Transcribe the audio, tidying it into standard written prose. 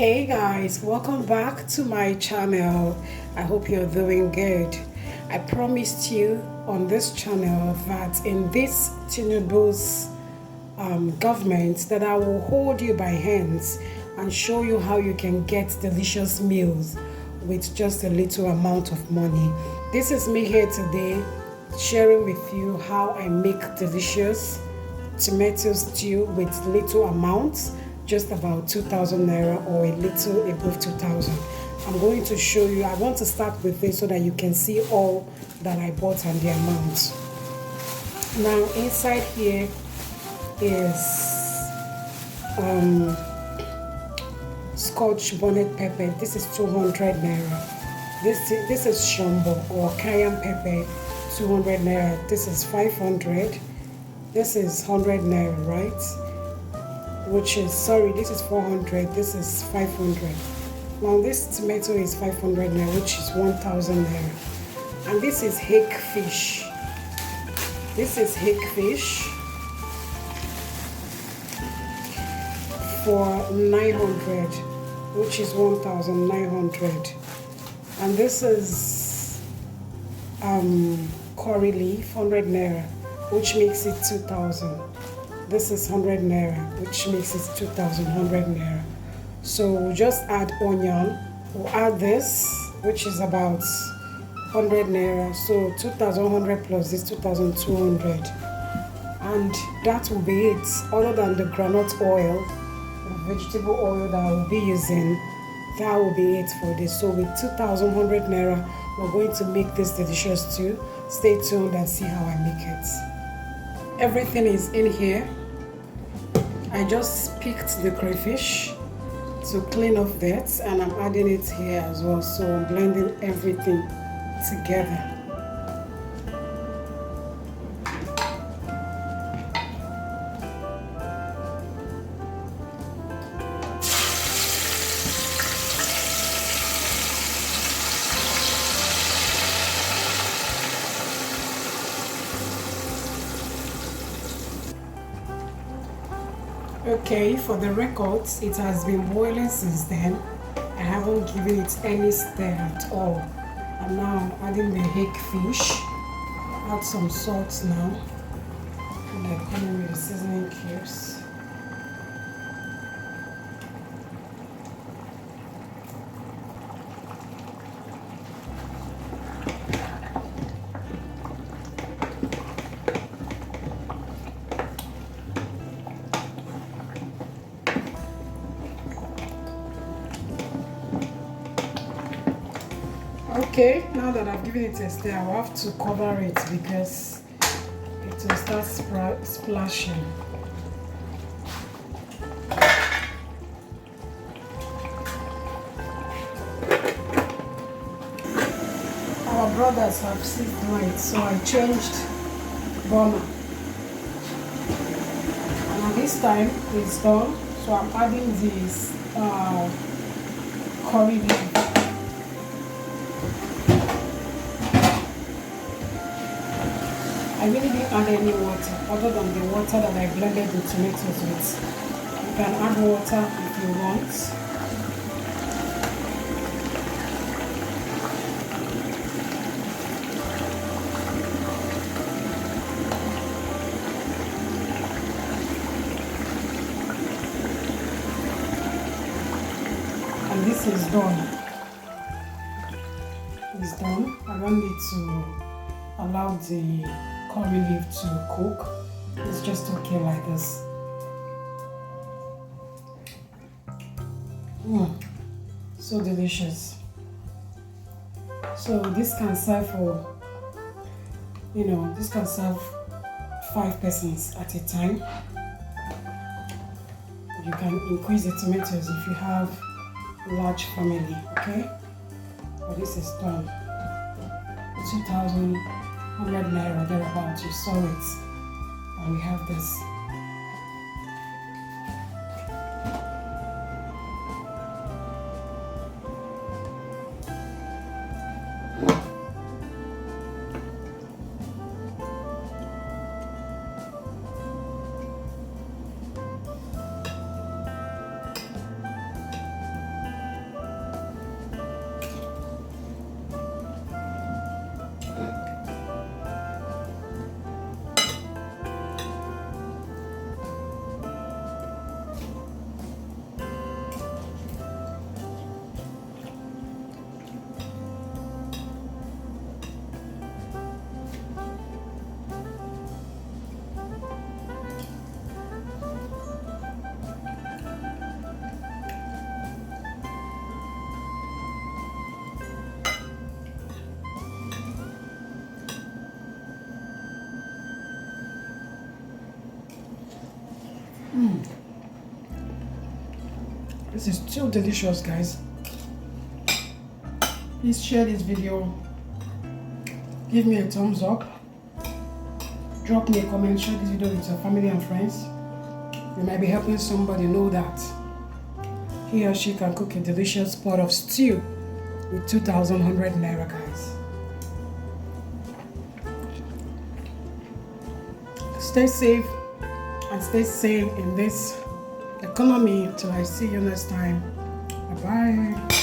Hey guys, welcome back to my channel. I hope you're doing good. I promised you on this channel that in this Tinubu's government that I will hold you by hands and show you how you can get delicious meals with just a little amount of money. This is me here today sharing with you how I make delicious tomato stew with little amounts, just about 2,000 naira or a little above 2,000. I'm going to show you. I want to start with this so that you can see all that I bought and the amount. Now inside here is Scotch bonnet pepper. This is 200 naira. This is shombo or cayenne pepper, 200 naira. This is 500. This is 100 naira, right? Which is, sorry, this is 400. This is 500. Now this tomato is 500 naira, which is 1,000 naira. And this is hake fish. This is hake fish for 900, which is 1,900. And this is curry leaf, 100 naira, which makes it 2,000. This is 100 naira, which makes it 2,100 naira. So we'll just add onion. We'll add this, which is about 100 naira. So 2,100 plus this 2,200. And that will be it. Other than the groundnut oil, the vegetable oil that I will be using, that will be it for this. So with 2,100 naira, we're going to make this delicious stew. Stay tuned and see how I make it. Everything is in here. I just picked the crayfish to clean off that, and I'm adding it here as well. So I'm blending everything together. Okay, for the records, it has been boiling since then. I haven't given it any stir at all. And now I'm adding the hake fish. Add some salt now. And I put in with the seasoning cubes. Okay, now that I've given it a stir, I'll have to cover it because it will start splashing. Our brothers have seized light, so I changed burner. And at this time it's done, so I'm adding this curry leaf. I really didn't add any water other than the water that I blended the tomatoes with. You can add water if you want. And this is done. It's done. I want it to allow the curry leaf to cook. It's just okay like this. So delicious. So this can serve for, this can serve 5 persons at a time. You can increase the tomatoes if you have a large family, okay? But this is done. 2,100 naira thereabouts. You saw it, and we have this. This is too delicious, guys. Please share this video. Give me a thumbs up. Drop me a comment. Share this video with your family and friends. You might be helping somebody know that he or she can cook a delicious pot of stew with 2,100 naira, guys. Stay safe and stay sane in this economy. Till I see you next time. Bye bye.